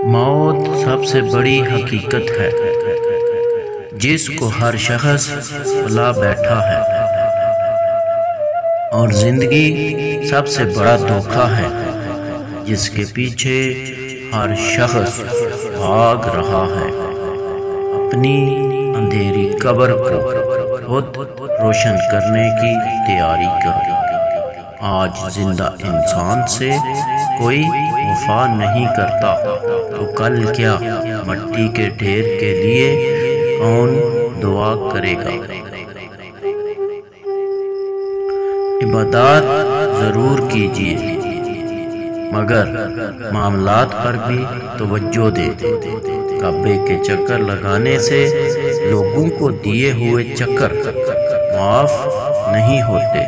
موت سب سے بڑی حقیقت ہے جس کو ہر شخص بلا بیٹھا ہے، اور زندگی سب سے بڑا دھوکہ ہے جس کے پیچھے ہر شخص بھاگ رہا ہے۔ اپنی اندھیری قبر کو خود روشن کرنے کی تیاری کرو۔ آج زندہ انسان سے کوئی وفا نہیں کرتا تو کل کیا مٹی کے ڈھیر کے لیے کون دعا کرے گا؟ عبادات ضرور کیجیے مگر معاملات پر بھی توجہ دیں۔ کعبے کے چکر لگانے سے لوگوں کو دیے ہوئے چکر معاف نہیں ہوتے۔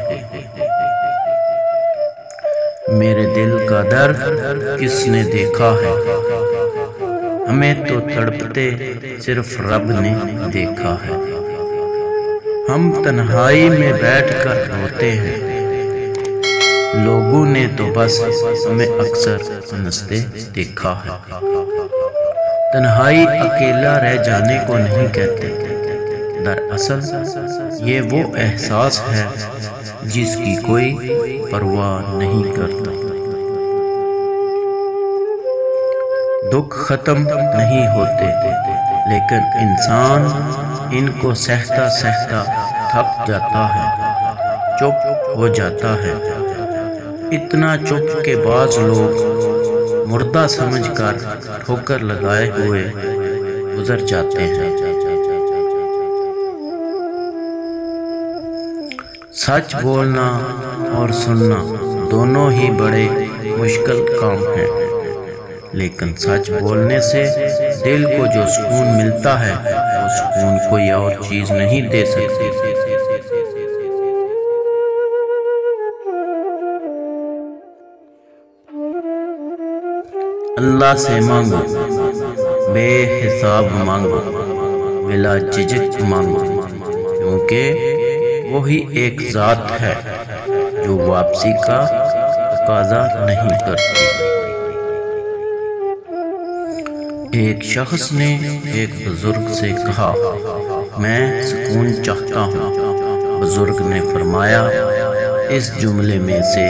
میرے دل کا درد کس نے دیکھا ہے؟ ہمیں تو تڑپتے صرف رب نے دیکھا ہے۔ ہم تنہائی میں بیٹھ کر روتے ہیں، لوگوں نے تو بس ہمیں اکثر ہنستے دیکھا ہے۔ تنہائی اکیلا رہ جانے کو نہیں کہتے، دراصل یہ وہ احساس ہے جس کی کوئی پرواہ نہیں کرتا۔ دکھ ختم نہیں ہوتے لیکن انسان ان کو سہتا سہتا تھک جاتا ہے، چپ ہو جاتا ہے۔ اتنا چپ کہ بعض لوگ مردہ سمجھ کر ٹھوکر لگائے ہوئے گزر جاتے ہیں۔ سچ بولنا اور سننا دونوں ہی بڑے مشکل کام ہیں، لیکن سچ بولنے سے دل کو جو سکون ملتا ہے وہ سکون کوئی اور چیز نہیں دے سکتی۔ اللہ سے مانگو، بے حساب مانگو، بلا جھجک مانگو، کیونکہ وہی ایک ذات ہے جو واپسی کا تقاضا نہیں کرتی۔ ایک شخص نے ایک بزرگ سے کہا، میں سکون چاہتا ہوں۔ بزرگ نے فرمایا، اس جملے میں سے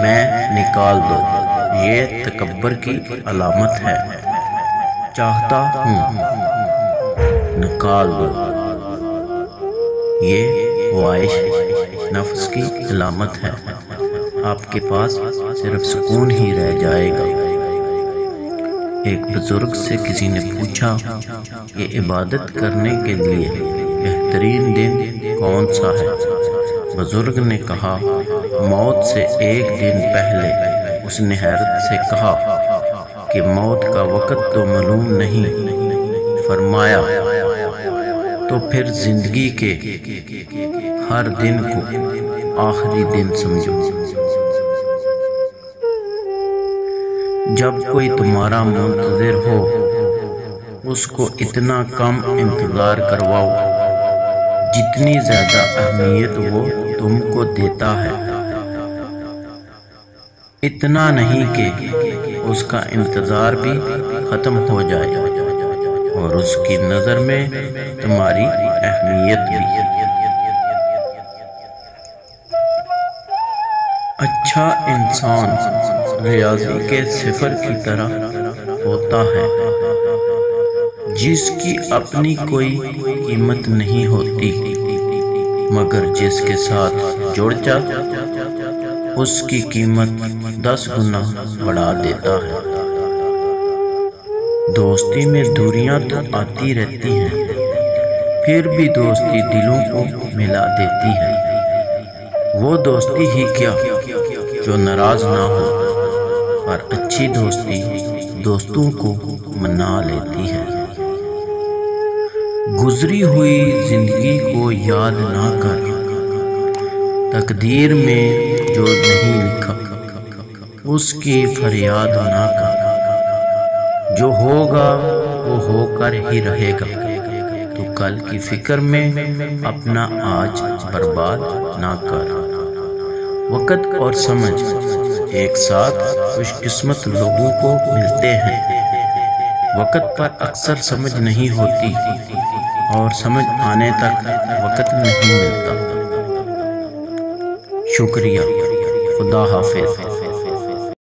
میں نکال دو، یہ تکبر کی علامت ہے۔ چاہتا ہوں نکال دو، یہ خواہش نفس کی علامت ہے۔ آپ کے پاس صرف سکون ہی رہ جائے گا۔ ایک بزرگ سے کسی نے پوچھا، یہ عبادت کرنے کے لیے بہترین دن کون سا ہے؟ بزرگ نے کہا، موت سے ایک دن پہلے۔ اس نے حیرت سے کہا کہ موت کا وقت تو معلوم نہیں۔ فرمایا، تو پھر زندگی کے ہر دن کو آخری دن سمجھو۔ جب کوئی تمہارا منتظر ہو اس کو اتنا کم انتظار کرواؤ جتنی زیادہ اہمیت وہ تم کو دیتا ہے۔ اتنا نہیں کہ اس کا انتظار بھی ختم ہو جائے اور اس کی نظر میں تمہاری اہمیت بھی۔ اچھا انسان ریاضی کے صفر کی طرح ہوتا ہے جس کی اپنی کوئی قیمت نہیں ہوتی، مگر جس کے ساتھ جڑ جاتا اس کی قیمت 10 گنا بڑھا دیتا ہے۔ دوستی میں دوریاں تو آتی رہتی ہیں، پھر بھی دوستی دلوں کو ملا دیتی ہے۔ وہ دوستی ہی کیا جو ناراض نہ ہو، اور اچھی دوستی دوستوں کو منا لیتی ہے۔ گزری ہوئی زندگی کو یاد نہ کر، تقدیر میں جو نہیں لکھا اس کی فریاد نہ کر۔ جو ہوگا وہ ہو کر ہی رہے گا، تو کل کی فکر میں اپنا آج برباد نہ کر۔ وقت اور سمجھ ایک ساتھ خوش قسمت لوگوں کو ملتے ہیں، وقت پر اکثر سمجھ نہیں ہوتی اور سمجھ آنے تک وقت نہیں ملتا۔ شکریہ، خدا حافظ۔